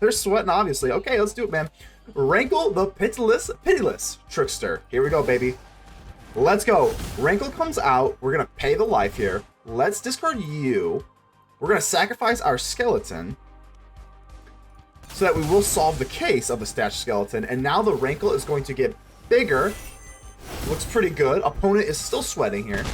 They're sweating, obviously. Okay, let's do it, man. Rankle the Pitiless Trickster. Here we go, baby. Let's go. Rankle comes out. We're going to pay the life here. Let's discard you. We're going to sacrifice our skeleton so that we will solve the case of the stashed skeleton. And now the Rankle is going to get bigger. Looks pretty good. Opponent is still sweating here.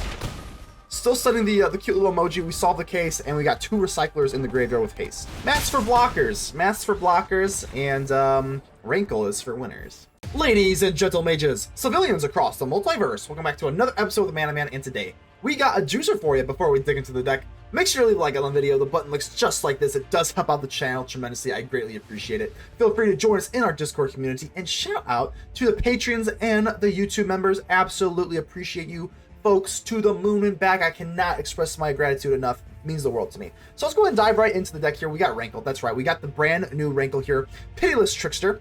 Still setting the cute little emoji. We solved the case, and we got 2 recyclers in the graveyard with haste. Maths for blockers. Maths for blockers, and Rankle is for winners. Ladies and gentle mages, civilians across the multiverse, welcome back to another episode of the Man and today we got a juicer for you. Before we dig into the deck, make sure to leave a like on the video. The button looks just like this. It does help out the channel tremendously. I greatly appreciate it. Feel free to join us in our Discord community, and shout out to the patrons and the YouTube members. Absolutely appreciate you folks to the moon and back. I cannot express my gratitude enough. It means the world to me. So let's go ahead and dive right into the deck here. We got Rankle. That's right. We got the brand new Rankle here. Pitiless Trickster.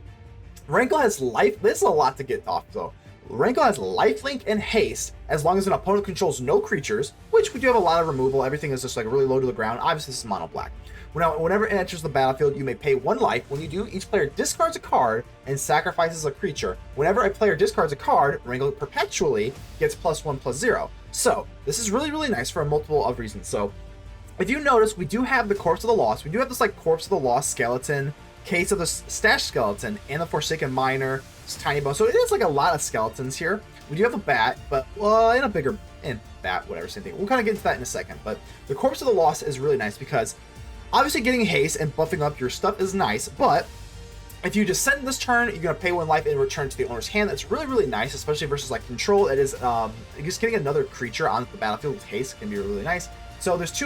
Rankle has life. This is a lot to get off though. Rankle has lifelink and haste as long as an opponent controls no creatures, which we do have a lot of removal. Everything is just like really low to the ground. Obviously, this is mono black. Whenever it enters the battlefield, you may pay 1 life. When you do, each player discards a card and sacrifices a creature. Whenever a player discards a card, Rankle perpetually gets +1/+0. So this is really, really nice for a multiple of reasons. So if you notice, we do have the Corpse of the Lost. We do have this like Corpse of the Lost skeleton, Case of the Stashed skeleton, and the Forsaken Miner, Tinybones. So it is like a lot of skeletons here. We do have a bat, but in a bigger bat, whatever, same thing. We'll kind of get into that in a second. But the Corpse of the Lost is really nice because obviously getting haste and buffing up your stuff is nice, but if you just send this turn, you're gonna pay 1 life and return to the owner's hand. That's really, really nice, especially versus like control. It is just getting another creature on the battlefield with haste can be really nice. So there's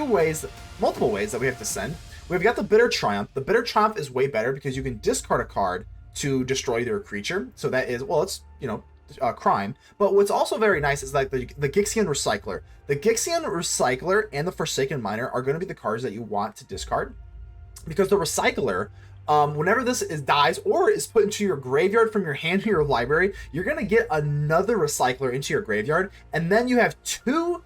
multiple ways that we have to send. We've got the Bitter Triumph. The Bitter Triumph is way better because you can discard a card to destroy their creature. So that is, well, it's, crime. But what's also very nice is like the Gixian Recycler. The Gixian Recycler and the Forsaken Miner are going to be the cards that you want to discard, because the Recycler, whenever this dies or is put into your graveyard from your hand to your library, you're going to get another Recycler into your graveyard, and then you have two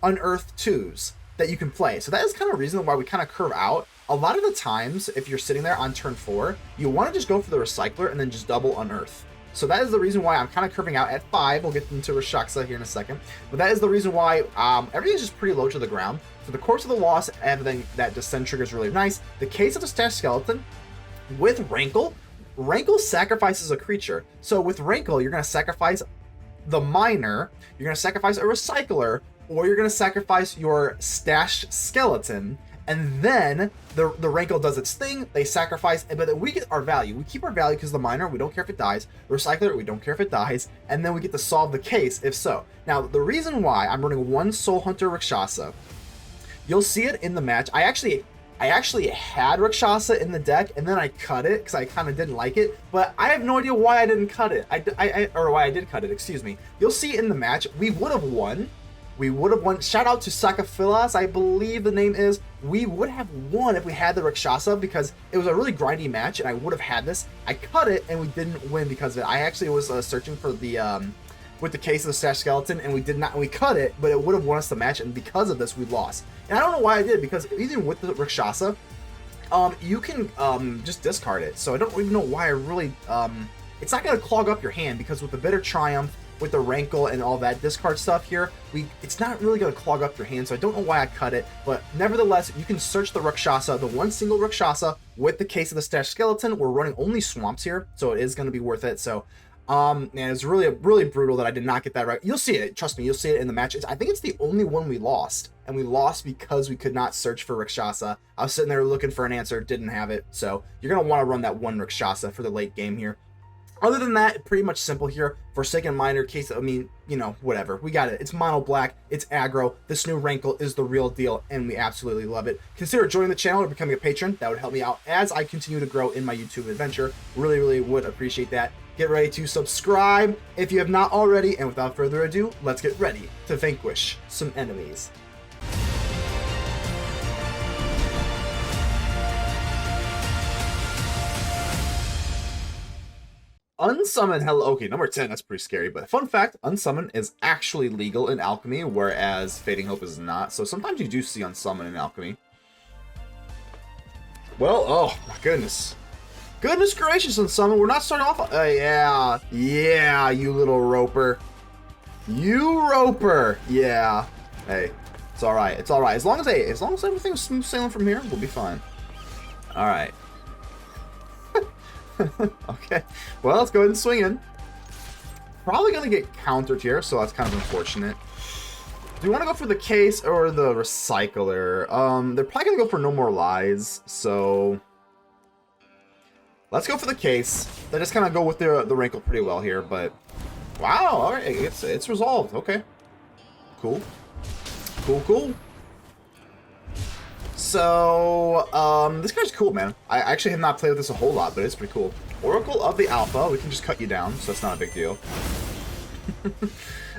Unearthed 2s that you can play. So that is kind of a reason why we kind of curve out. A lot of the times, if you're sitting there on turn 4, you want to just go for the Recycler and then just double Unearth. So that is the reason why I'm kind of curving out at 5. We'll get into Rakshasa here in a second. But that is the reason why everything's just pretty low to the ground. So the Corpse of the Lost, everything that Descend trigger is really nice. The Case of the Stashed skeleton with Rankle. Rankle sacrifices a creature. So with Rankle, you're going to sacrifice the Miner, you're going to sacrifice a Recycler, or you're going to sacrifice your stashed skeleton, and then the Rankle does its thing. They sacrifice, but then we get our value. We keep our value because the Miner, we don't care if it dies. The Recycler, we don't care if it dies. And then we get to solve the case if so. Now, the reason why I'm running 1 Soulhunter Rakshasa, you'll see it in the match. I actually had Rakshasa in the deck, and then I cut it because I kind of didn't like it, but I have no idea why I didn't cut it. Or why I did cut it, excuse me. You'll see in the match, we would have won. Shout out to Sakaphilas, I believe the name is. We would have won if we had the Rakshasa because it was a really grindy match and I would have had this. I cut it and we didn't win because of it. I actually was searching for the with the Case of the Stashed skeleton, and we did not. We cut it, but it would have won us the match, and because of this, we lost. And I don't know why I did, because even with the Rakshasa, you can just discard it. So I don't even know why I really. It's not going to clog up your hand because with the Bitter Triumph, with the Rankle and all that discard stuff here, it's not really going to clog up your hand, so I don't know why I cut it, but nevertheless, you can search the Rakshasa, the 1 single Rakshasa with the Case of the Stashed skeleton. We're running only swamps here, so it is going to be worth it. So and it's really brutal that I did not get that right. You'll see it, trust me, you'll see it in the match. I think it's the only one we lost, and we lost because we could not search for Rakshasa. I was sitting there looking for an answer, didn't have it, so you're going to want to run that 1 Rakshasa for the late game here. Other than that, pretty much simple here. Forsaken Miner, Case, whatever. We got it. It's mono black. It's aggro. This new Rankle is the real deal, and we absolutely love it. Consider joining the channel or becoming a patron. That would help me out as I continue to grow in my YouTube adventure. Really, really would appreciate that. Get ready to subscribe if you have not already, and without further ado, let's get ready to vanquish some enemies. Unsummon, hello, okay, number 10, that's pretty scary, but fun fact, Unsummon is actually legal in Alchemy, whereas Fading Hope is not, so sometimes you do see Unsummon in Alchemy. Well, oh my goodness. Goodness gracious on summon. We're not starting off. Yeah. Yeah, you little roper. You roper. Yeah. Hey, it's all right. It's all right. As long as everything's smooth sailing from here, we'll be fine. All right. Okay. Well, let's go ahead and swing in. Probably gonna get countered here, so that's kind of unfortunate. Do you want to go for the case or the recycler? They're probably gonna go for no more lies, so let's go for the case. They just kind of go with the Rankle pretty well here, but wow, all right, it's resolved. Okay, cool, cool. So this guy's cool, man. I actually have not played with this a whole lot, but it's pretty cool. Oracle of the Alpha. We can just cut you down, so that's not a big deal.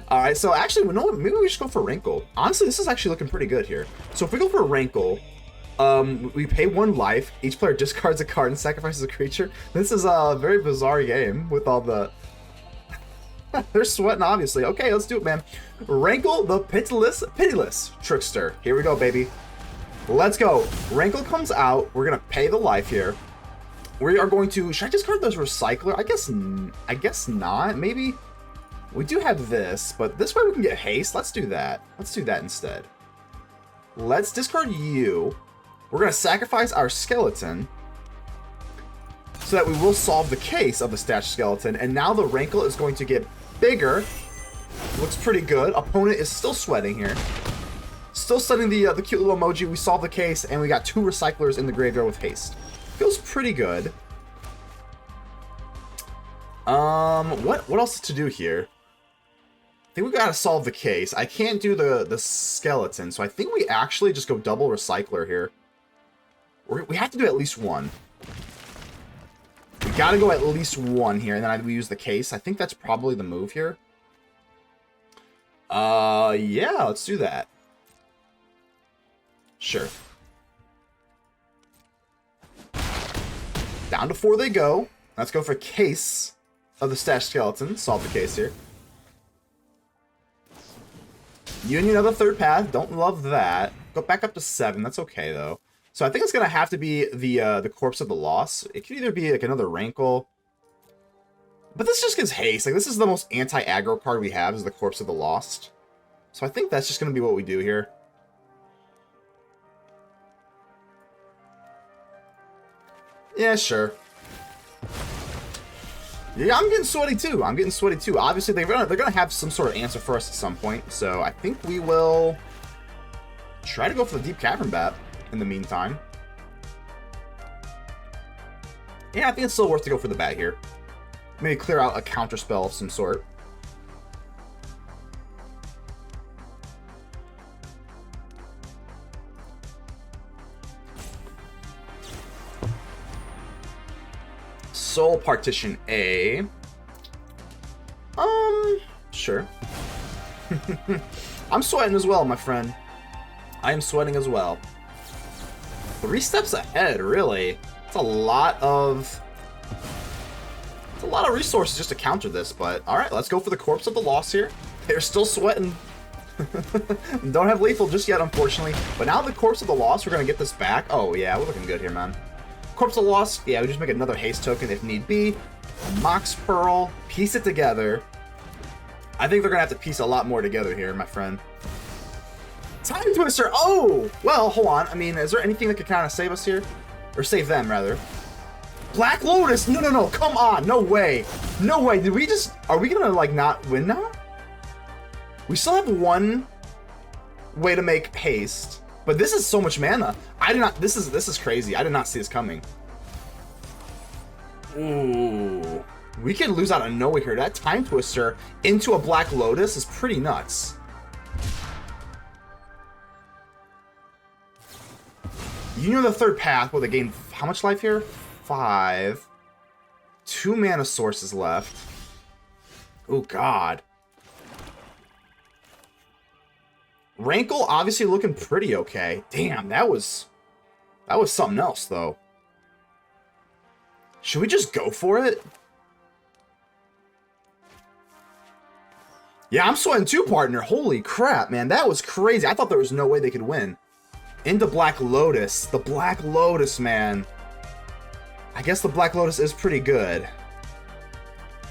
All right, so actually, you know what? Maybe we should go for Rankle. Honestly, this is actually looking pretty good here. So if we go for Rankle, we pay 1 life. Each player discards a card and sacrifices a creature. This is a very bizarre game with all the... They're sweating, obviously. Okay, let's do it, man. Rankle the Pitiless Trickster. Here we go, baby. Let's go. Rankle comes out. We're going to pay the life here. We are going to... Should I discard this Recycler? I guess not. Maybe... We do have this, but this way we can get haste. Let's do that. Let's do that instead. Let's discard you. We're going to sacrifice our skeleton so that we will solve the case of the stashed skeleton. And now the Rankle is going to get bigger. Looks pretty good. Opponent is still sweating here. Still setting the cute little emoji. We solved the case, and we got 2 recyclers in the graveyard with haste. Feels pretty good. What else is to do here? I think we gotta solve the case. I can't do the skeleton, so I think we actually just go double recycler here. We have to do at least 1. We gotta go at least 1 here, and then we use the case. I think that's probably the move here. Yeah, let's do that. Sure. Down to 4 they go. Let's go for case of the stashed skeleton. Solve the case here. Union of the third path. Don't love that. Go back up to 7. That's okay, though. So I think it's going to have to be the Corpse of the Lost. It could either be like another Rankle. But this just gives haste. Like, this is the most anti-aggro card we have, is the Corpse of the Lost. So I think that's just going to be what we do here. Yeah, sure. Yeah, I'm getting sweaty too. I'm getting sweaty too. Obviously, they're gonna have some sort of answer for us at some point. So I think we will try to go for the Deep-Cavern Bat in the meantime. Yeah, I think it's still worth to go for the bat here. Maybe clear out a counter spell of some sort. Soul Partition A. Sure. I'm sweating as well, my friend. I am sweating as well. 3 steps ahead, really. It's a lot of resources just to counter this, but all right, let's go for the Corpse of the Lost here. They're still sweating. Don't have lethal just yet, unfortunately. But now the Corpse of the Lost, we're gonna get this back. Oh yeah, we're looking good here, man. Corpse of the Lost, yeah, we just make another haste token if need be. Mox Pearl, piece it together. I think they're gonna have to piece a lot more together here, my friend. Time Twister, oh! Well, hold on, I mean, is there anything that could kind of save us here? Or save them, rather. Black Lotus, no, come on, no way. No way, did we just, are we gonna, like, not win now? We still have 1 way to make haste. But this is so much mana. I did not. This is crazy. I did not see this coming. Ooh, we could lose out of nowhere here. That Time Twister into a Black Lotus is pretty nuts. You know the third path. Will they gain how much life here? 5. 2 mana sources left. Oh God. Rankle obviously looking pretty okay. Damn, that was something else though. Should we just go for it? Yeah, I'm sweating too, partner. Holy crap, man. That was crazy. I thought there was no way they could win. Into Black Lotus. The Black Lotus, man. I guess the Black Lotus is pretty good.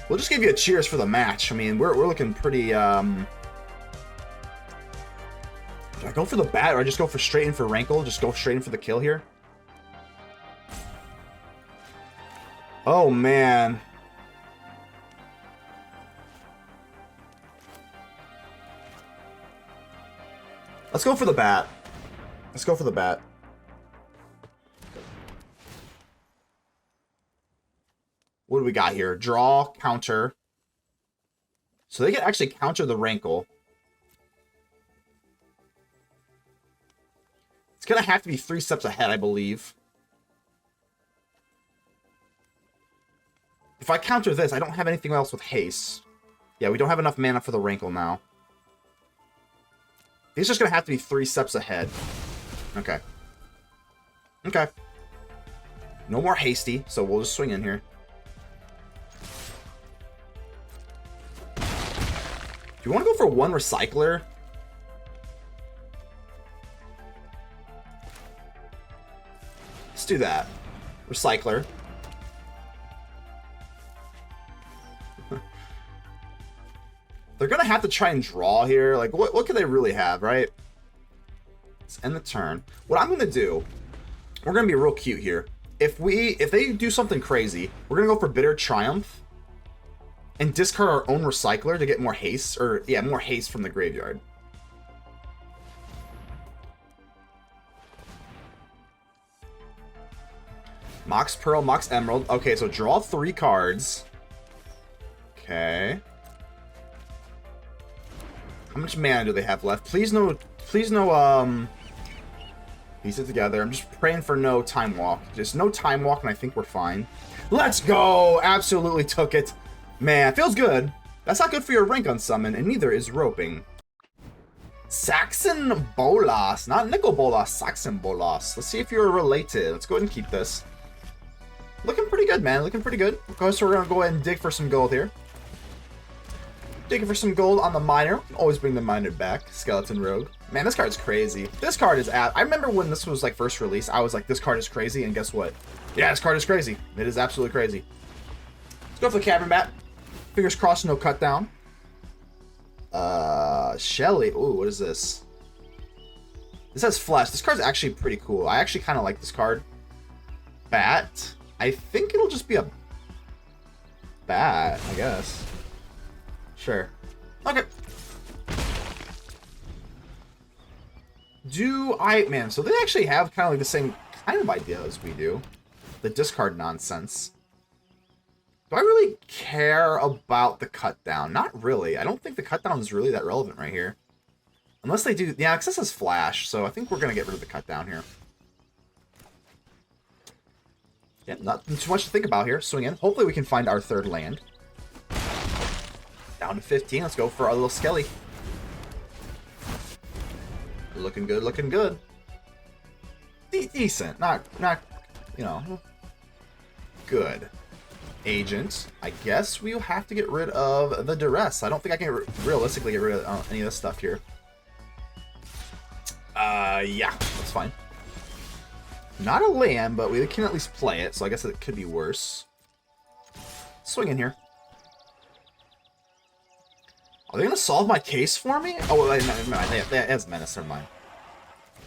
We'll just give you a cheers for the match. I mean, we're looking pretty, Do I go for the bat or I just go for straight in for Rankle? Just go straight in for the kill here? Oh, man. Let's go for the bat. Let's go for the bat. What do we got here? Draw, counter. So they can actually counter the Rankle. It's going to have to be 3 steps ahead, I believe. If I counter this, I don't have anything else with haste. Yeah, we don't have enough mana for the Rankle now. He's just going to have to be 3 steps ahead. Okay. Okay. No more hasty, so we'll just swing in here. Do you want to go for 1 Recycler? Let's do that. Recycler. They're going to have to try and draw here. Like, what could they really have, right? Let's end the turn. What I'm going to do, we're going to be real cute here. If they do something crazy, we're going to go for Bitter Triumph and discard our own Recycler to get more haste, or, yeah, more haste from the graveyard. Mox Pearl, Mox Emerald. Okay, so draw 3 cards. Okay. How much mana do they have left? Please no, piece it together. I'm just praying for no Time Walk. Just no Time Walk, and I think we're fine. Let's go! Absolutely took it. Man, feels good. That's not good for your rank on summon, and neither is roping. Saxon Bolas. Not Nicol Bolas, Saxon Bolas. Let's see if you're related. Let's go ahead and keep this. Looking pretty good, man. Looking pretty good. Of course, we're going to go ahead and dig for some gold here. Digging for some gold on the miner. Always bring the miner back. Skeleton Rogue. Man, this card's crazy. This card is I remember when this was like first released, I was like, this card is crazy, and guess what? Yeah, this card is crazy. It is absolutely crazy. Let's go for the Cavern Bat. Fingers crossed, no cut down. Shelly. Ooh, what is this? This has flesh. This card's actually pretty cool. I actually kind of like this card. Bat. I think it'll just be a bat, I guess. Sure. Okay. Man, so they actually have kind of like the same kind of idea as we do. The discard nonsense. Do I really care about the cut down? Not really. I don't think the cut down is really that relevant right here. Unless they do... Yeah, because this is flash, so I think we're going to get rid of the cut down here. Yeah, not too much to think about here. Swing in. Hopefully we can find our 3rd land. Down to 15. Let's go for our little Skelly. Looking good, looking good. Decent. Not, you know, good. Agent. I guess we'll have to get rid of the Duress. I don't think I can realistically get rid of any of this stuff here. Yeah, that's fine. Not a land, but we can at least play it, so I guess it could be worse. Swing in here. Are they going to solve my case for me? Oh, wait, never mind. That has menace. Never mind.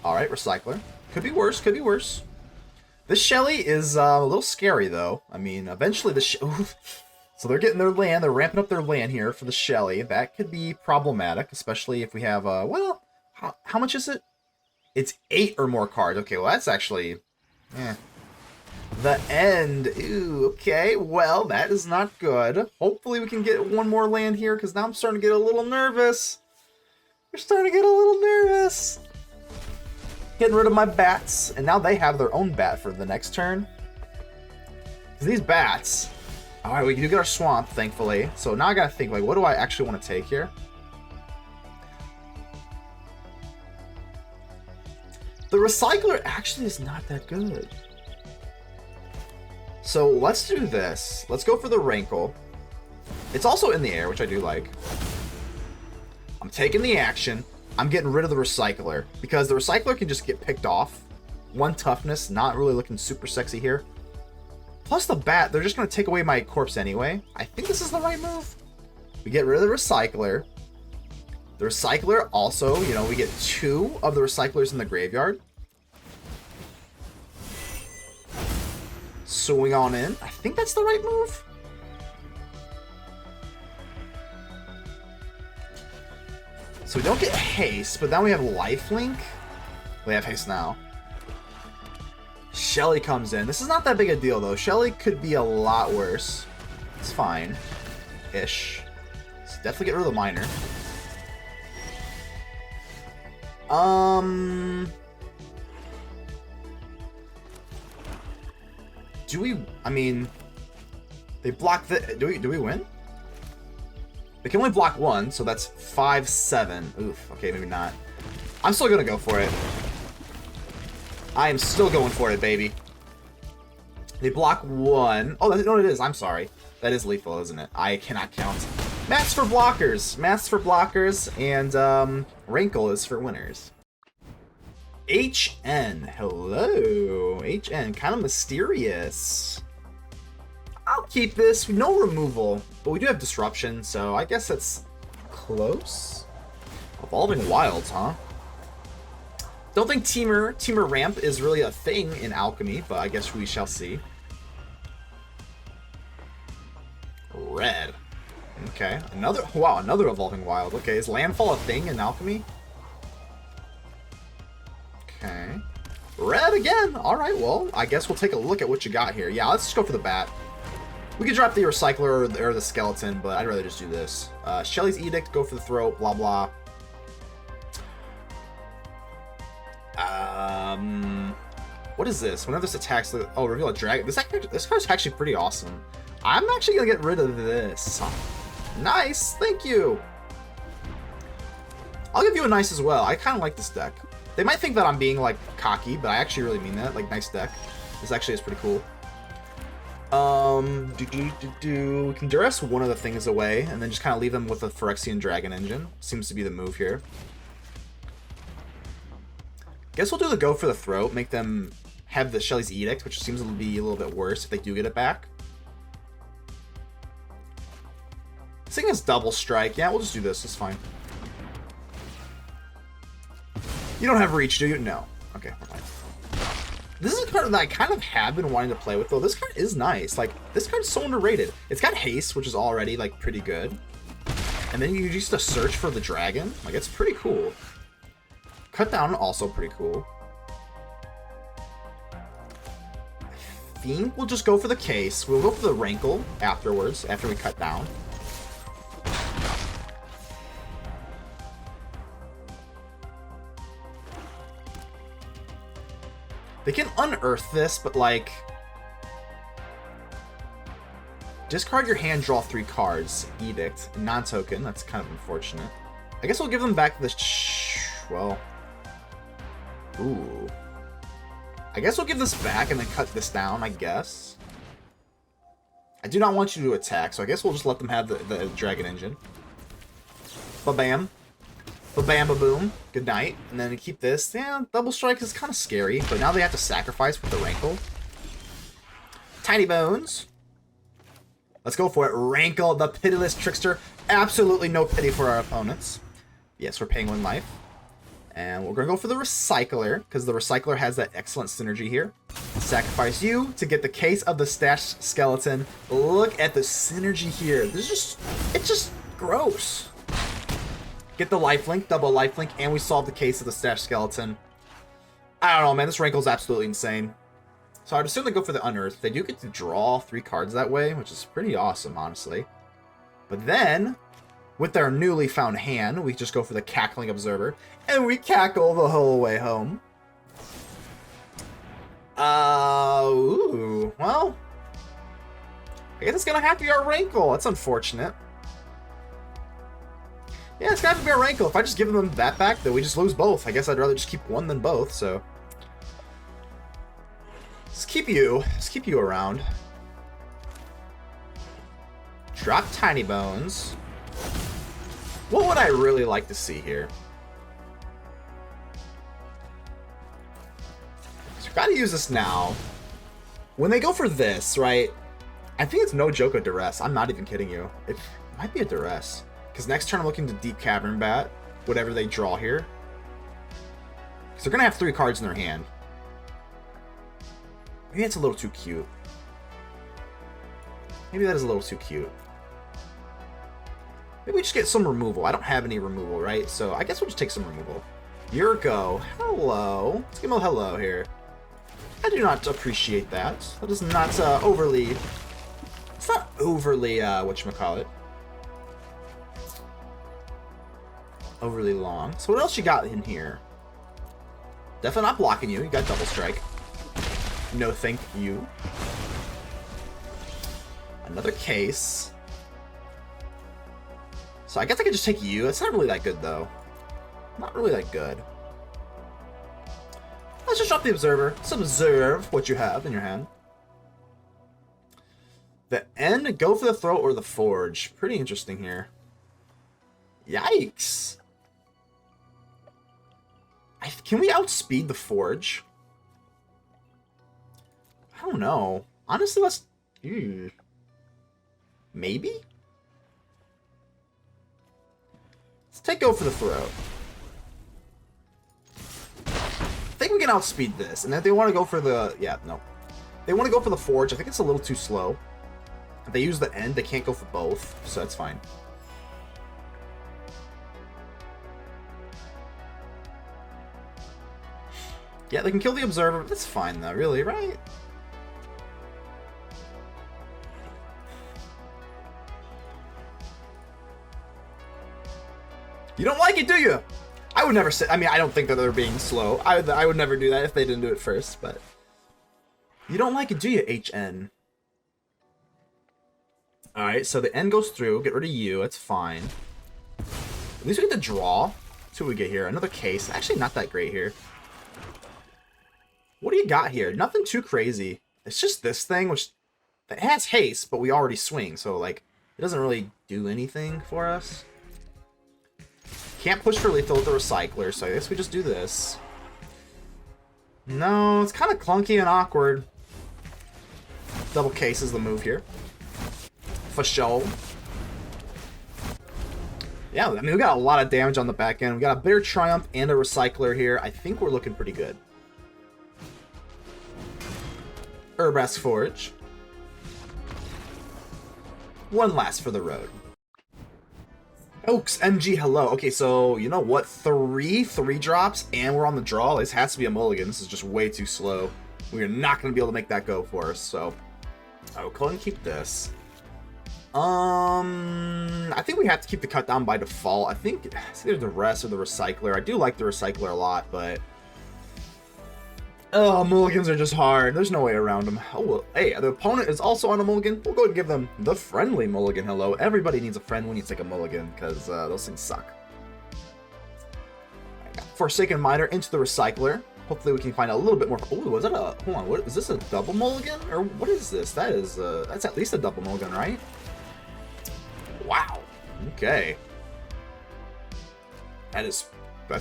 Alright, Recycler. Could be worse. Could be worse. This Shelly is a little scary, though. I mean, eventually the So they're getting their land. They're ramping up their land here for the Shelly. That could be problematic, especially if we have, well, how much is it? It's 8 or more cards. Okay, well, that's actually... The end. Ooh, okay. Well, that is not good. Hopefully we can get 1 more land here, because now I'm starting to get a little nervous. We're starting to get a little nervous. Getting rid of my bats, and now they have their own bat for the next turn. These bats... Alright, we do get our swamp, thankfully. So now I gotta think, like, what do I actually want to take here? The Recycler actually is not that good. So let's do this. Let's go for the Rankle. It's also in the air, which I do like. I'm taking the action. I'm getting rid of the Recycler, because the Recycler can just get picked off. 1 toughness, not really looking super sexy here. Plus the Bat, they're just going to take away my corpse anyway. I think this is the right move. We get rid of the Recycler. The Recycler also, you know, we get 2 of the Recyclers in the graveyard. Swing on in. I think that's the right move. So we don't get haste, but now we have lifelink. We have haste now. Shelly comes in. This is not that big a deal, though. Shelly could be a lot worse. It's fine. Ish. Let's definitely get rid of the miner. Do we... I mean... They block the... Do we win? They can only block 1, so that's 5-7. Oof. Okay, maybe not. I'm still gonna go for it. I am still going for it, baby. They block 1. Oh, no, it is. I'm sorry. That is lethal, isn't it? I cannot count. Maths for blockers. Maths for blockers. And Rankle is for winners. HN. Hello. HN. Kind of mysterious. I'll keep this. No removal. But we do have disruption, so I guess that's close. Evolving Wilds, huh? Don't think Teamer Ramp is really a thing in Alchemy, but I guess we shall see. Red. Okay. Wow, another Evolving Wild. Okay, is Landfall a thing in Alchemy? Okay. Red again! Alright, well, I guess we'll take a look at what you got here. Yeah, let's just go for the Bat. We could drop the Recycler or the Skeleton, but I'd rather just do this. Shelly's Edict, go for the throat, blah blah. What is this? Whenever this attacks, oh, reveal a dragon. This card's actually pretty awesome. I'm actually gonna get rid of this. Nice, thank you. I'll give you a nice as well. I kind of like this deck. They might think that I'm being like cocky, but I actually really mean that. Like, nice deck. This actually is pretty cool. We can Duress one of the things away, and then just kind of leave them with a Phyrexian Dragon Engine. Seems to be the move here. Guess we'll do the go for the throat, make them have the Shelly's Edict, which seems to be a little bit worse if they do get it back. This thing has double strike. Yeah, we'll just do this. It's fine. You don't have reach, do you? No. Okay, fine. This is a card that I kind of have been wanting to play with, though. This card is nice. Like, this card is so underrated. It's got haste, which is already, like, pretty good. And then you use to search for the dragon. Like, it's pretty cool. Cut down, also pretty cool. I think we'll just go for the case. We'll go for the Rankle afterwards, after we cut down. They can unearth this, but like... discard your hand, draw 3 cards. Edict. Non-token. That's kind of unfortunate. I guess we'll give them back the... well... ooh. I guess we'll give this back and then cut this down, I guess. I do not want you to attack, so I guess we'll just let them have the Dragon Engine. Ba-bam. Ba-bam, ba-boom. Good night. And then we keep this. Yeah, double strike is kind of scary, but now they have to sacrifice with the Rankle. Tinybones. Let's go for it. Rankle, the Pitiless Trickster. Absolutely no pity for our opponents. Yes, we're paying 1 life. And we're going to go for the Recycler, because the Recycler has that excellent synergy here. Sacrifice you to get the case of the Stashed Skeleton. Look at the synergy here. This is it's just gross. Get the lifelink, double lifelink, and we solve the case of the Stashed Skeleton. I don't know, man. This Rankle is absolutely insane. So I'd assume they go for the Unearth. They do get to draw 3 cards that way, which is pretty awesome, honestly. But then... with our newly found hand, we just go for the Cackling Observer, and we cackle the whole way home. Ooh, well, I guess it's gonna have to be our Rankle. That's unfortunate. Yeah, it's gonna have to be our Rankle. If I just give them that back, then we just lose both. I guess I'd rather just keep one than both, so. Let's keep you around. Drop Tinybones. What would I really like to see here? Gotta use this now. When they go for this, right? I think it's no joke a Duress. I'm not even kidding you. It might be a Duress. Because next turn I'm looking to Deep-Cavern Bat. Whatever they draw here. Because they're going to have 3 cards in their hand. Maybe it's a little too cute. Maybe that is a little too cute. Maybe we just get some removal. I don't have any removal, right? So I guess we'll just take some removal. Yurko. Hello. Let's give him a hello here. I do not appreciate that. That is not overly... It's not overly, whatchamacallit. Overly long. So what else you got in here? Definitely not blocking you. You got double strike. No thank you. Another case. So I guess I could just take you. It's not really that good, though. Not really that good. Let's just drop the Observer. Let's observe what you have in your hand. The end, go for the throat or the forge. Pretty interesting here. Yikes. Can we outspeed the forge? I don't know. Honestly, let's... Maybe? Let's take go for the throat. I think we can outspeed this. And if they want to go for the... Yeah, no. They want to go for the forge. I think it's a little too slow. If they use the end, they can't go for both. So that's fine. Yeah, they can kill the Observer. That's fine, though, really, right? You don't like it, do you? I would never say... I mean, I don't think that they're being slow. I would never do that if they didn't do it first, but... You don't like it, do you, HN? Alright, so the N goes through. Get rid of you. That's fine. At least we get to draw. See what we get here. Another case. Actually, not that great here. What do you got here? Nothing too crazy. It's just this thing, which... It has haste, but we already swing, so, like... It doesn't really do anything for us. Can't push for lethal with the Recycler, so I guess we just do this. No, it's kind of clunky and awkward. Double case is the move here. For sure. Yeah, I mean, we got a lot of damage on the back end. We got a Bitter Triumph and a Recycler here. I think we're looking pretty good. Urbrask Forge. One last for the road. Oaks, MG, hello. Okay, so, you know what? 3 drops, and we're on the draw. This has to be a mulligan. This is just way too slow. We are not going to be able to make that go for us, so... I will go ahead and keep this. I think we have to keep the cut down by default. I think it's either the Duress or the Recycler. I do like the Recycler a lot, but... Oh, mulligans are just hard. There's no way around them. Oh, well, hey, the opponent is also on a mulligan. We'll go ahead and give them the friendly mulligan. Hello. Everybody needs a friend when you take a mulligan, because those things suck. Forsaken Miner into the Recycler. Hopefully we can find a little bit more... Oh, was that a... Hold on, what is this, a double mulligan? Or what is this? That is, that's at least a double mulligan, right? Wow. Okay. That's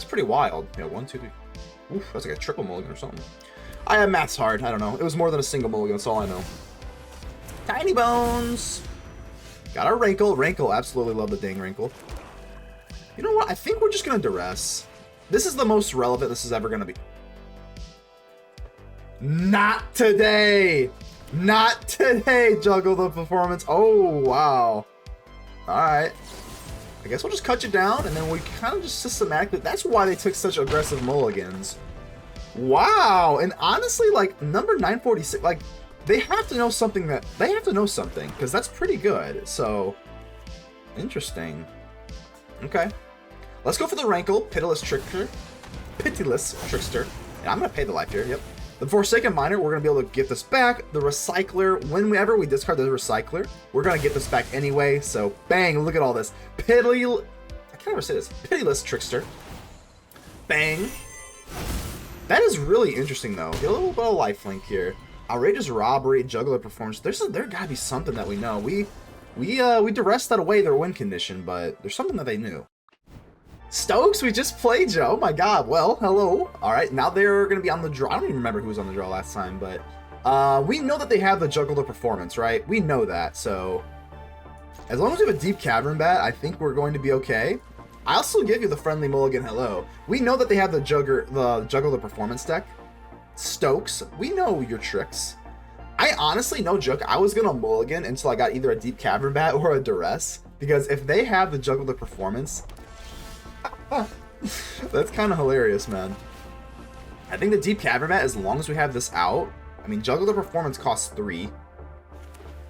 pretty wild. Yeah, 1, 2, 3... Oof, that's like a triple mulligan or something. Math's hard. I don't know. It was more than a single mulligan. That's all I know. Tinybones. Got our Rankle. Rankle. Absolutely love the dang Rankle. You know what? I think we're just going to Duress. This is the most relevant this is ever going to be. Not today. Not today, Juggle the Performance. Oh, wow. All right. I guess we'll just cut you down, and then we kind of just systematically... That's why they took such aggressive mulligans. Wow! And honestly, like, number 946, like, they have to know something that... They have to know something, because that's pretty good. So, interesting. Okay. Let's go for the Rankle, Pitiless Trickster. Pitiless Trickster. And I'm going to pay the life here, yep. The Forsaken Miner, we're going to be able to get this back. The Recycler, whenever we discard the Recycler, we're going to get this back anyway. So, bang, look at all this. I can't ever say this. Pitiless Trickster. Bang. That is really interesting, though. Get a little bit of lifelink here. Outrageous Robbery, Juggler Performance. There got to be something that we know. We Duress that away their win condition, but there's something that they knew. Stokes, we just played you. Oh my god. Well, hello. Alright, now they're going to be on the draw. I don't even remember who was on the draw last time, but we know that they have the Juggle the Performance, right? We know that, so as long as we have a Deep-Cavern Bat, I think we're going to be okay. I also give you the friendly mulligan hello. We know that they have the Juggle the Performance deck. Stokes, we know your tricks. I honestly, no joke, I was going to mulligan until I got either a Deep-Cavern Bat or a Duress, because if they have the Juggle the Performance, that's kind of hilarious, man. I think the Deep-Cavern Bat, as long as we have this out, I mean, Juggle the Performance costs 3.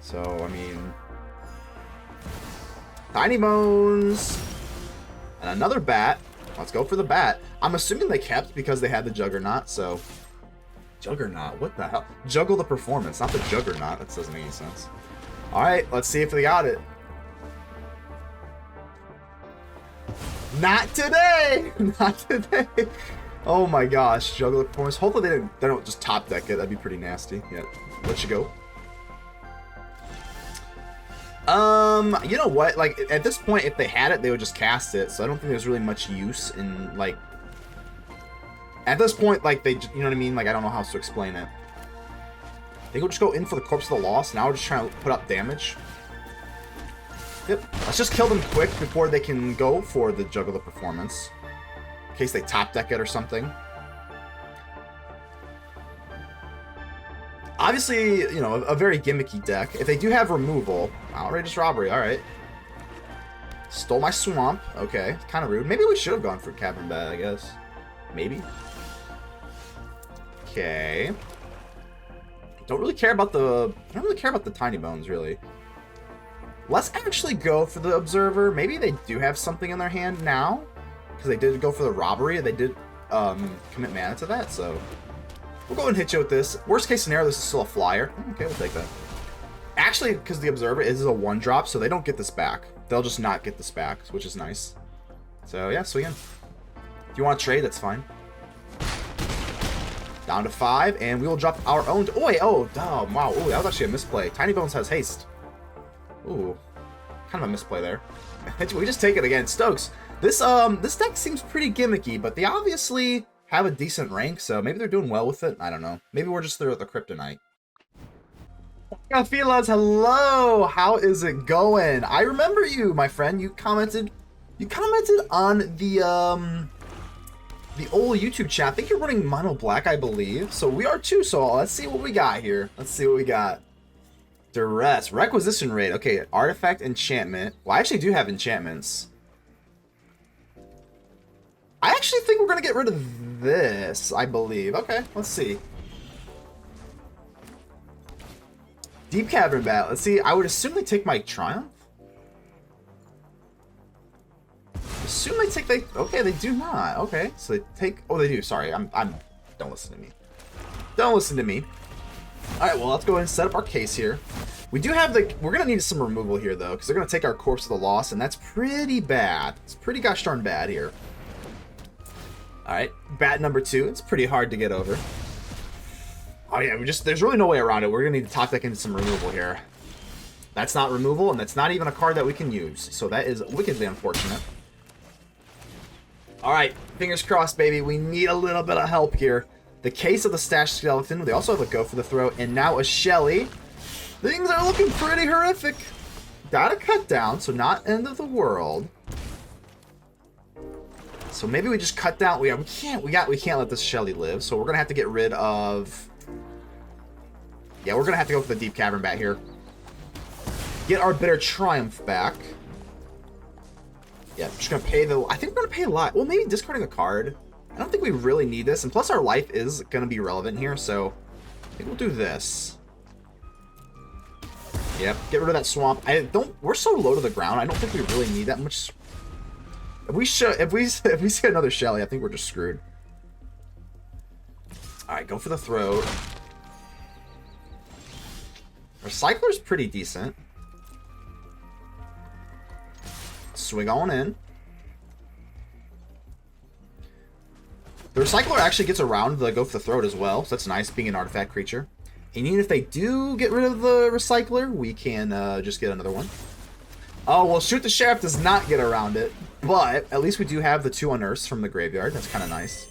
So, I mean, Tinybones and another bat. Let's go for the bat. I'm assuming they kept because they had the Juggernaut, so Juggernaut, what the hell? Juggle the Performance, not the Juggernaut. That doesn't make any sense. Alright, let's see if they got it. Not today! Not today! Oh my gosh, Juggle the Performance. Hopefully they don't just top deck it. That'd be pretty nasty. Yeah, let you go. You know what? Like, at this point, if they had it, they would just cast it. So I don't think there's really much use in, like, at this point, like, you know what I mean? Like, I don't know how else to explain it. They could just go in for the Corpse of the Lost. Now we're just trying to put up damage. Yep. Let's just kill them quick before they can go for the Juggle the Performance. In case they top deck it or something. Obviously, you know, a very gimmicky deck. If they do have removal, outrageous robbery, alright. Stole my swamp. Okay, kind of rude. Maybe we should have gone for Cavern Bat, I guess. Maybe. Okay. Don't really care about the Tinybones, really. Let's actually go for the Observer. Maybe they do have something in their hand now, because they did go for the robbery. They did commit mana to that, so we'll go ahead and hit you with this. Worst case scenario, this is still a flyer. Okay, we'll take that. Actually, because the Observer is a 1-drop, so they don't get this back. They'll just not get this back, which is nice. So yeah, swing in. If you want to trade, that's fine. Down to 5, and we will drop our own. Oh wait, oh, wow, ooh, that was actually a misplay. Tinybones has haste. Ooh, kind of a misplay there. We just take it again. Stokes, this deck seems pretty gimmicky, but they obviously have a decent rank, so maybe they're doing well with it. I don't know. Maybe we're just there with the Kryptonite. Fellas, hello. How is it going? I remember you, my friend. You commented on the old YouTube chat. I think you're running Mono Black, I believe. So we are too. So let's see what we got here. Let's see what we got. Duress, requisition rate. Okay, artifact, enchantment. Well, I actually do have enchantments. I actually think we're gonna get rid of this, I believe. Okay, let's see. Deep-Cavern Bat. Let's see. I would assume they take my Triumph. Assume they take okay, they do not. Okay, so they take. Oh, they do. Sorry, I'm. Don't listen to me. Don't listen to me. All right, well, let's go ahead and set up our case here. We do have we're gonna need some removal here though, because they're gonna take our Corpse of the Lost, and that's pretty bad. It's pretty gosh darn bad here. All right, bat number 2. It's pretty hard to get over. Oh yeah, there's really no way around it. We're gonna need to top deck into some removal here. That's not removal, and that's not even a card that we can use. So that is wickedly unfortunate. All right, fingers crossed, baby. We need a little bit of help here. The case of the Stashed Skeleton. They also have a Go for the Throat, and now a Shelly. Things are looking pretty horrific. Got a cut down, so not end of the world. So maybe we just cut down. We can't let this Shelly live. So we're gonna have to get rid of. Yeah, we're gonna have to go for the Deep-Cavern Bat here. Get our Bitter Triumph back. Yeah, I'm just gonna pay the. I think we're gonna pay a lot. Well, maybe discarding a card. I don't think we really need this, and plus our life is gonna be relevant here. So I think we'll do this. Yep, get rid of that swamp. We're so low to the ground. I don't think we really need that much. If we see another Shelly, I think we're just screwed. All right, go for the throat. Recycler's pretty decent. Swing on in. The Recycler actually gets around the Go for the Throat as well, so that's nice, being an artifact creature. And even if they do get rid of the Recycler, we can just get another one. Oh, well, Shoot the Sheriff does not get around it. But at least we do have the 2 unearths from the graveyard. That's kind of nice.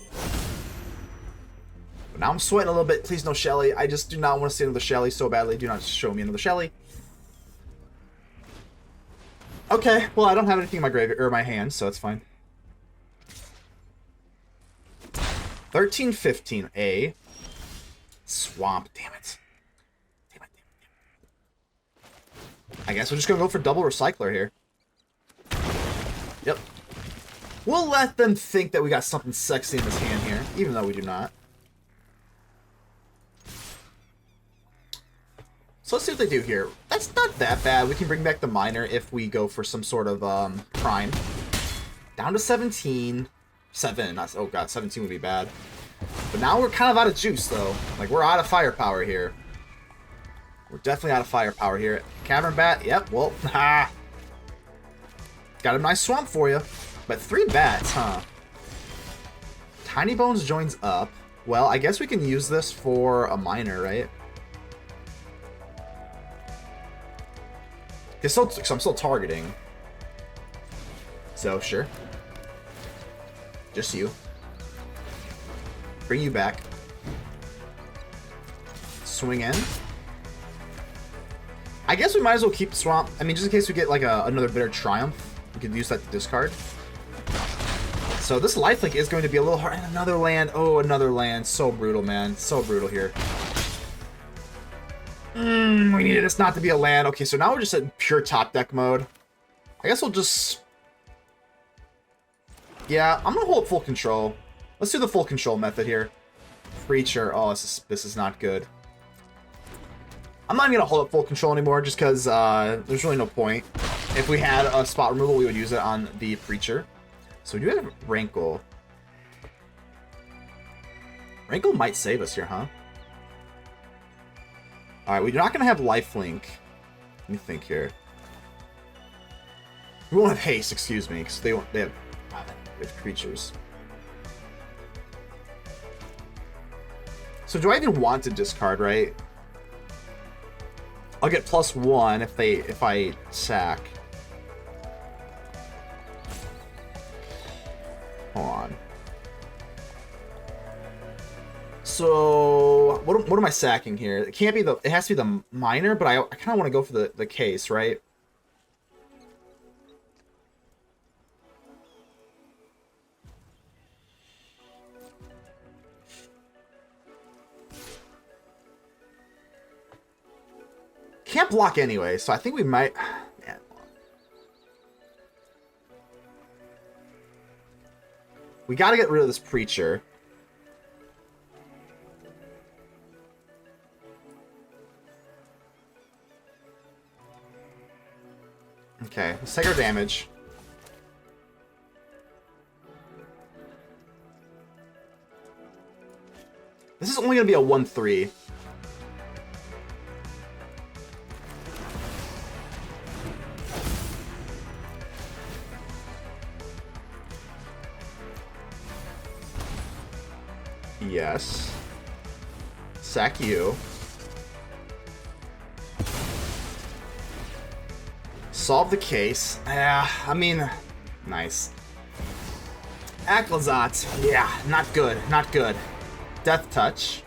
But now I'm sweating a little bit. Please no Shelly. I just do not want to see another Shelly so badly. Do not show me another Shelly. Okay, well, I don't have anything in my graveyard or my hand, so it's fine. 13-15, A. Swamp, damn it. Damn it. I guess we're just gonna go for double recycler here. Yep. We'll let them think that we got something sexy in this hand here, even though we do not. So let's see what they do here. That's not that bad. We can bring back the miner if we go for some sort of prime. Down to 17. 7. Oh god, 17 would be bad. But now we're kind of out of juice, though. Like, we're out of firepower here. We're definitely out of firepower here. Cavern Bat, yep, well, ha. Got a nice swamp for you. But 3 bats, huh? Tinybones Joins Up. Well, I guess we can use this for a miner, right? Because I'm still targeting. So, sure. Just you. Bring you back. Swing in. I guess we might as well keep the swamp. I mean, just in case we get like another Bitter Triumph, we could use that to discard. So this lifelink is going to be a little hard. And another land. Oh, another land. So brutal, man. So brutal here. We needed this not to be a land. Okay, so now we're just in pure top deck mode. I guess we'll just... Yeah, I'm going to hold full control. Let's do the full control method here. Preacher. Oh, this is not good. I'm not going to hold up full control anymore just because there's really no point. If we had a spot removal, we would use it on the Preacher. So we do have Rankle. Rankle might save us here, huh? Alright, we're not going to have lifelink. Let me think here. We won't have haste, excuse me, because they have creatures. So do I even want to discard, right? I'll get +1 if I sack. Hold on. So what am I sacking here? It can't be it has to be the miner, but I kind of want to go for the case, right? Can't block anyway, so I think we might... Man. We gotta get rid of this Preacher. Okay, let's take our damage. This is only gonna be a 1/3. Yes. Sack you. Solve the case. I mean, nice. Outlaws. Yeah, not good. Not good. Death Touch.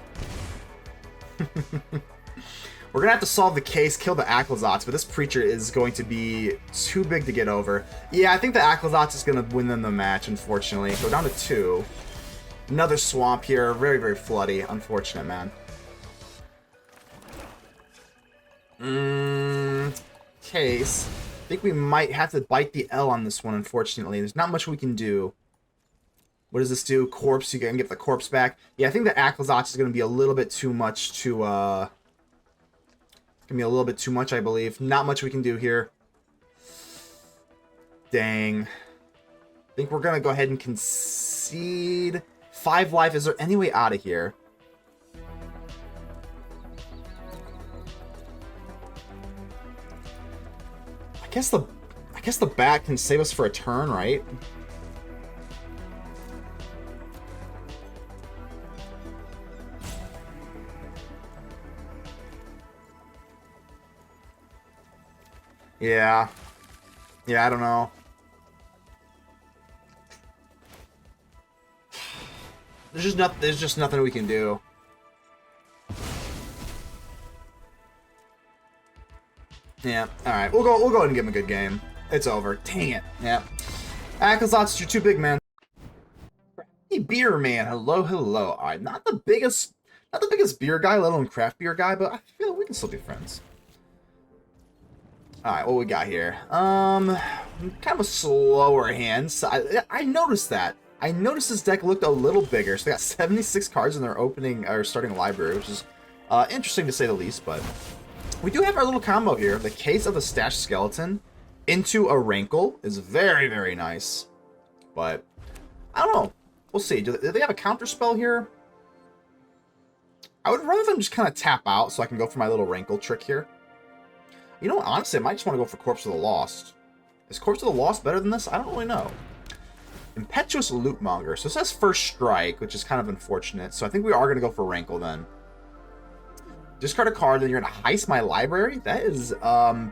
We're gonna have to solve the case, kill the Outlaws, but this Preacher is going to be too big to get over. Yeah, I think the Outlaws is gonna win them the match, unfortunately. Go down to 2. Another swamp here. Very, very floody. Unfortunate, man. Case. I think we might have to bite the L on this one, unfortunately. There's not much we can do. What does this do? Corpse. You can get the corpse back. Yeah, I think the Outlaws is going to be a little bit too much to, It's going to be a little bit too much, I believe. Not much we can do here. Dang. I think we're going to go ahead and concede. 5 life. Is there any way out of here? I guess the bat can save us for a turn, right? Yeah. Yeah, I don't know. There's just nothing we can do. Yeah, alright. We'll go ahead and give him a good game. It's over. Dang it. Yeah. Alchemy, you're too big, man. Hey, beer man. Hello, hello. Alright, not the biggest beer guy, let alone craft beer guy, but I feel we can still be friends. Alright, what we got here? Kind of a slower hand. So I noticed that. I noticed this deck looked a little bigger. So they got 76 cards in their opening or starting library, which is interesting to say the least, but we do have our little combo here. The Case of the Stashed Skeleton into a Rankle is very, very nice. But I don't know. We'll see. Do they have a counter spell here? I would rather them just kind of tap out so I can go for my little Rankle trick here. You know what? Honestly, I might just want to go for Corpse of the Lost. Is Corpse of the Lost better than this? I don't really know. Impetuous Lootmonger. So it says First Strike, which is kind of unfortunate. So I think we are going to go for Rankle then. Discard a card, then you're going to heist my library? That is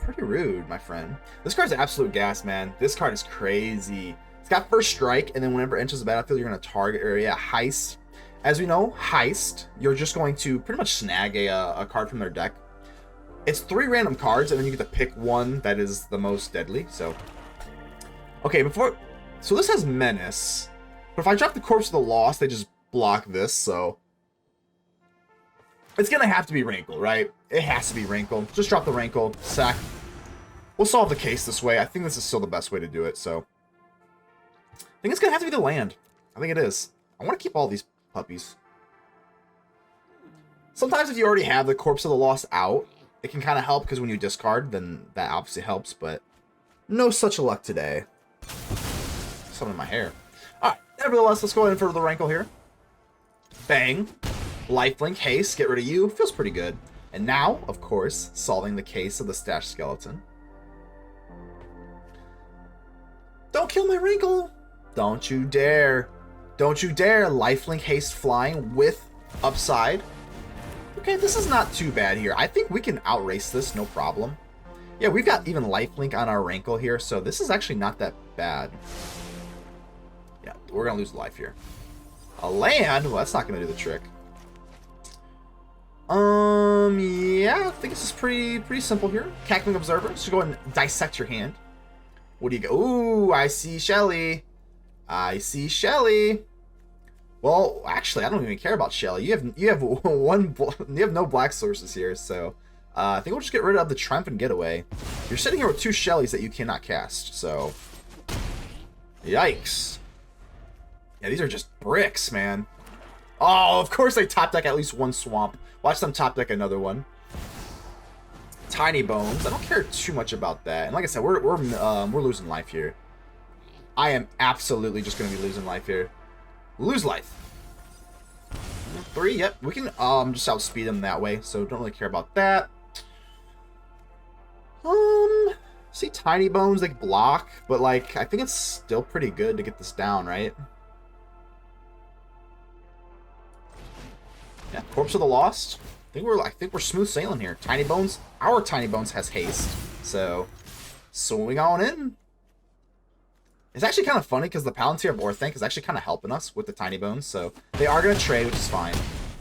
pretty rude, my friend. This card's absolute gas, man. This card is crazy. It's got First Strike, and then whenever it enters the battlefield, you're going to target area heist. As we know, heist, you're just going to pretty much snag a card from their deck. It's 3 random cards, and then you get to pick one that is the most deadly. So, okay, so this has Menace, but if I drop the Corpse of the Lost, they just block this. So it's gonna have to be Rankle, right? It has to be Rankle. Just drop the Rankle, sack. We'll solve the case this way. I think this is still the best way to do it. So I think it's gonna have to be the land. I think it is. I want to keep all these puppies. Sometimes if you already have the Corpse of the Lost out, it can kind of help, because when you discard, then that obviously helps, but no such luck today. Something in my hair. Alright, nevertheless, let's go ahead and for the Rankle here. Bang. Lifelink, haste, get rid of you. Feels pretty good. And now, of course, solving the Case of the Stashed Skeleton. Don't kill my Rankle! Don't you dare. Don't you dare. Lifelink, haste, flying with upside. Okay, this is not too bad here. I think we can outrace this, no problem. Yeah, we've got even lifelink on our Rankle here, so this is actually not that bad. Yeah, we're going to lose life here. A land? Well, that's not going to do the trick. Yeah, I think this is pretty simple here. Cackling Observer, so go ahead and dissect your hand. What do you go? Ooh, I see Shelly. I see Shelly. Well, actually, I don't even care about Shelly. You have no black sources here, so I think we'll just get rid of the Triumphant Getaway. You're sitting here with 2 Shellys that you cannot cast, so yikes. Yeah, these are just bricks, man. Oh, of course they top deck at least 1 swamp. Watch them top deck another one. Tinybones. I don't care too much about that. And like I said, we're losing life here. I am absolutely just going to be losing life here. Lose life. 3, yep. We can just outspeed them that way, so don't really care about that. See Tinybones, like, block, but like I think it's still pretty good to get this down, right? Yeah, Corpse of the Lost. I think we're smooth sailing here. Tinybones, our Tinybones has haste, so swing on in. It's actually kind of funny because the Palantir of Orthanc is actually kind of helping us with the Tinybones, so they are going to trade, which is fine.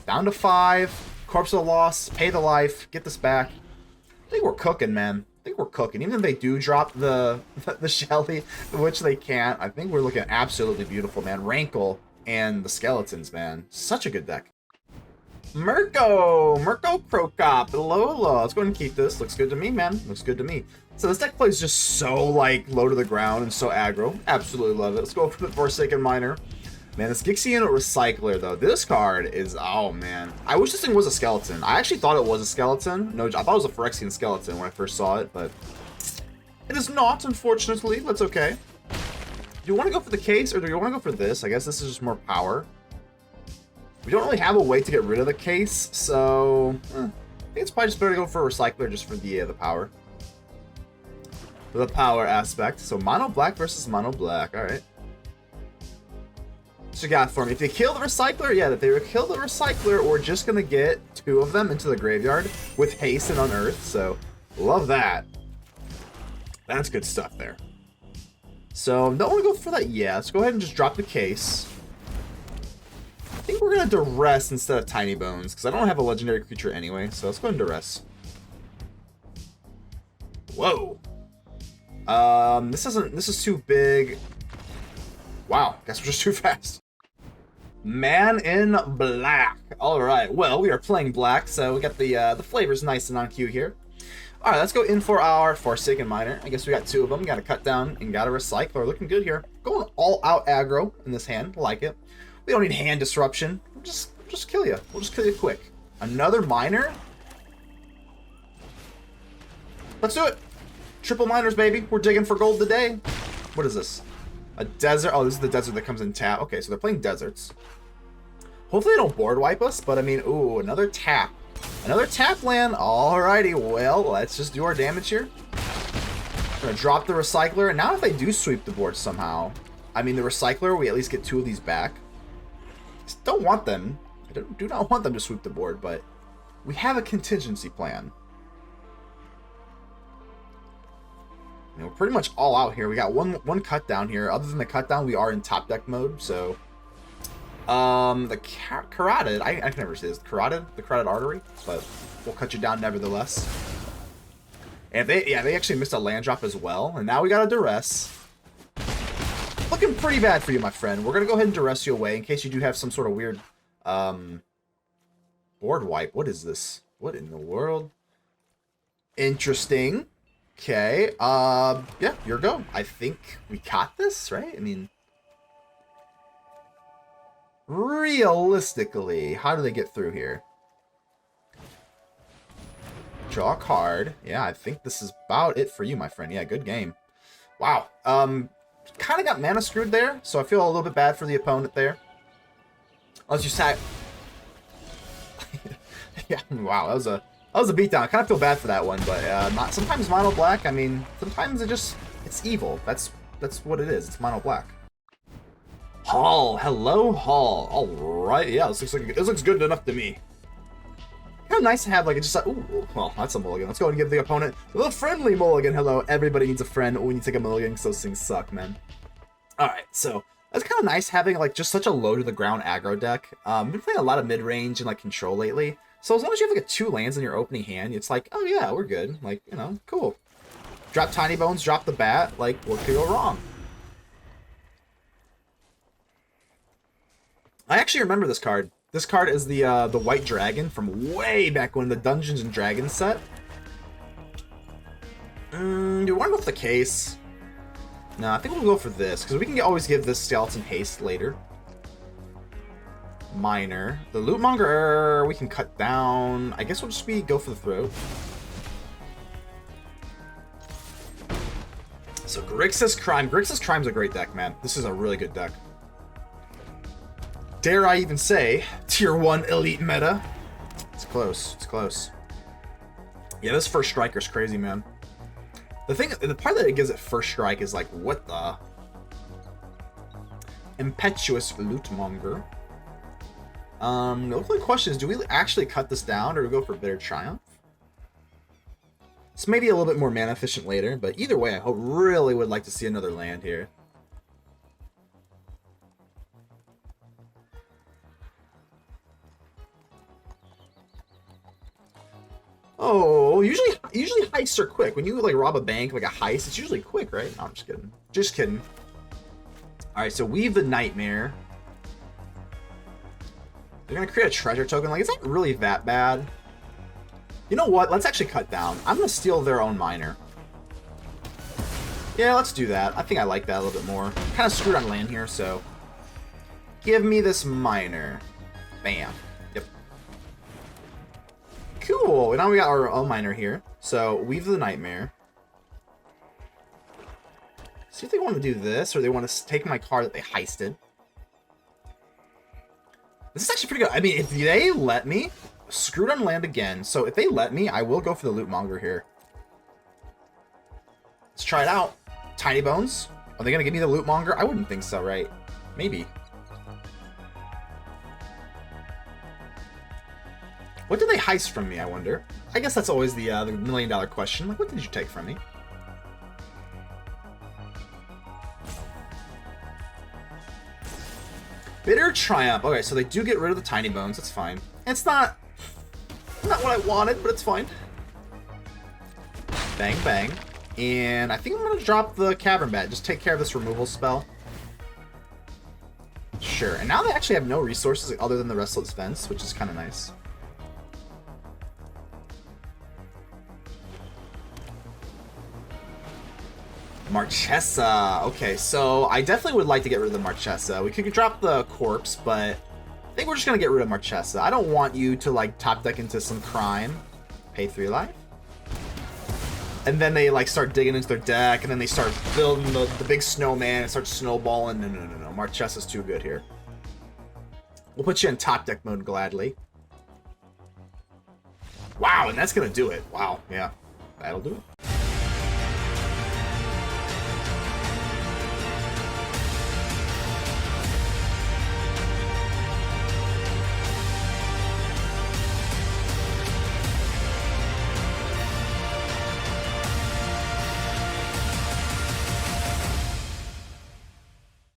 Down to 5, Corpse of the Lost, pay the life, get this back. I think we're cooking, man. I think we're cooking. Even if they do drop the Shelly, which they can't, I think we're looking absolutely beautiful, man. Rankle and the Skeletons, man. Such a good deck. Mirko Crocop. Hello. Let's go ahead and keep this. Looks good to me, man. Looks good to me. So this deck plays just so, like, low to the ground and so aggro. Absolutely love it. Let's go for the Forsaken Miner. Man, this Gixian Recycler, though. This card is... Oh, man. I wish this thing was a skeleton. I actually thought it was a skeleton. No, I thought it was a Phyrexian skeleton when I first saw it, but... It is not, unfortunately. That's okay. Do you want to go for the case, or do you want to go for this? I guess this is just more power. We don't really have a way to get rid of the case, so... I think it's probably just better to go for a Recycler just for the power. For the power aspect. So mono black versus mono black. Alright. What you got for me? If they kill the Recycler, yeah, if they kill the Recycler, we're just going to get 2 of them into the graveyard with haste and unearth. So, love that. That's good stuff there. So, don't want to go for that. Yeah, let's go ahead and just drop the case. think we're gonna Duress instead of Tinybones, because I don't have a legendary creature anyway, so let's go and Duress. Whoa. This is too big. Wow, guess we're just too fast. Man in black. Alright, well, we are playing black, so we got the flavors nice and on cue here. Alright, let's go in for our Forsaken Miner. I guess we got two of them. Got a cut down and got a Recycler. Looking good here. Going all out aggro in this hand. Like it. We don't need hand disruption. We'll just kill you. We'll just kill you quick. Another miner? Let's do it. Triple miners, baby. We're digging for gold today. What is this? A desert. Oh, this is the desert that comes in tap. Okay, so they're playing deserts. Hopefully they don't board wipe us, but I mean, ooh, another tap. Another tap land. Alrighty, well, let's just do our damage here. We're gonna drop the Recycler, and now if they do sweep the board somehow, I mean, the Recycler, we at least get two of these back. Just don't want them. I do not want them to sweep the board, but we have a contingency plan. You know, we're pretty much all out here. We got one cut down here. Other than the cut down, we are in top deck mode, so the carotid, I can never say this. The carotid artery, but we'll cut you down nevertheless. And they actually missed a land drop as well, and now we got a Duress. Looking pretty bad for you, my friend. We're gonna go ahead and Duress you away in case you do have some sort of weird board wipe. What is this? What in the world? Interesting. Okay. Yeah, your go. I think we caught this, right? I mean, realistically, how do they get through here? Draw a card. Yeah, I think this is about it for you, my friend. Yeah, good game. Wow. Kind of got mana screwed there, so I feel a little bit bad for the opponent there. Unless you sack. Yeah, wow, that was a beatdown. I kind of feel bad for that one, but not sometimes mono black. I mean, sometimes it's evil. That's what it is. It's mono black. Hall, hello, Hall. All right, yeah, this looks good enough to me. Kind of nice to have like just like, ooh, well, that's a mulligan. Let's go and give the opponent a little friendly mulligan. Hello, everybody needs a friend when you take a mulligan because those things suck, man. All right, so that's kind of nice having like just such a low to the ground aggro deck. I've been playing a lot of mid range and like control lately. So as long as you have like 2 lands in your opening hand, it's like, oh yeah, we're good. Like, you know, cool. Drop Tinybones, drop the bat. Like, what could go wrong? I actually remember this card. This card is the White Dragon from way back when the Dungeons and Dragons set. Do you want to go for the case? No, I think we'll go for this, because we can always give this skeleton haste later. Minor. The Lootmonger, we can cut down. I guess we'll just go for the throat. So Grixis Crime. Grixis Crime's a great deck, man. This is a really good deck. Dare I even say, tier 1 elite meta. It's close. It's close. Yeah, this first striker's crazy, man. The part that it gives it first strike is like, what the? Impetuous Lootmonger. The only question is, do we actually cut this down or do we go for Bitter Triumph? This may be a little bit more mana efficient later, but either way, I really would like to see another land here. Oh, usually heists are quick. When you like rob a bank, like a heist, it's usually quick, right? No, I'm just kidding. Just kidding. All right, so Weave the Nightmare. They're gonna create a treasure token. Like, it's not really that bad. You know what? Let's actually cut down. I'm gonna steal their own miner. Yeah, let's do that. I think I like that a little bit more. Kind of screwed on land here, so give me this miner. Bam. Yep. Cool. Now we got our own miner here. So Weave the Nightmare. See if they want to do this or they want to take my card that they heisted. This is actually pretty good. I mean, if they let me, screwed on land again. So if they let me, I will go for the Lootmonger here. Let's try it out. Tinybones. Are they going to give me the Lootmonger? I wouldn't think so, right? Maybe. What did they heist from me, I wonder? I guess that's always the million-dollar question. Like, what did you take from me? Bitter Triumph. Okay, so they do get rid of the Tinybones. That's fine. It's not what I wanted, but it's fine. Bang, bang. And I think I'm going to drop the Cavern Bat. Just take care of this removal spell. Sure. And now they actually have no resources other than the Restless Fence, which is kind of nice. Marchesa. Okay, so I definitely would like to get rid of the Marchesa. We could drop the Corpse, but I think we're just going to get rid of Marchesa. I don't want you to, like, top deck into some crime. Pay 3 life. And then they, like, start digging into their deck, and then they start building the big snowman and start snowballing. No, no, no, no. Marchesa's too good here. We'll put you in top deck mode gladly. Wow, and that's going to do it. Wow, yeah. That'll do it.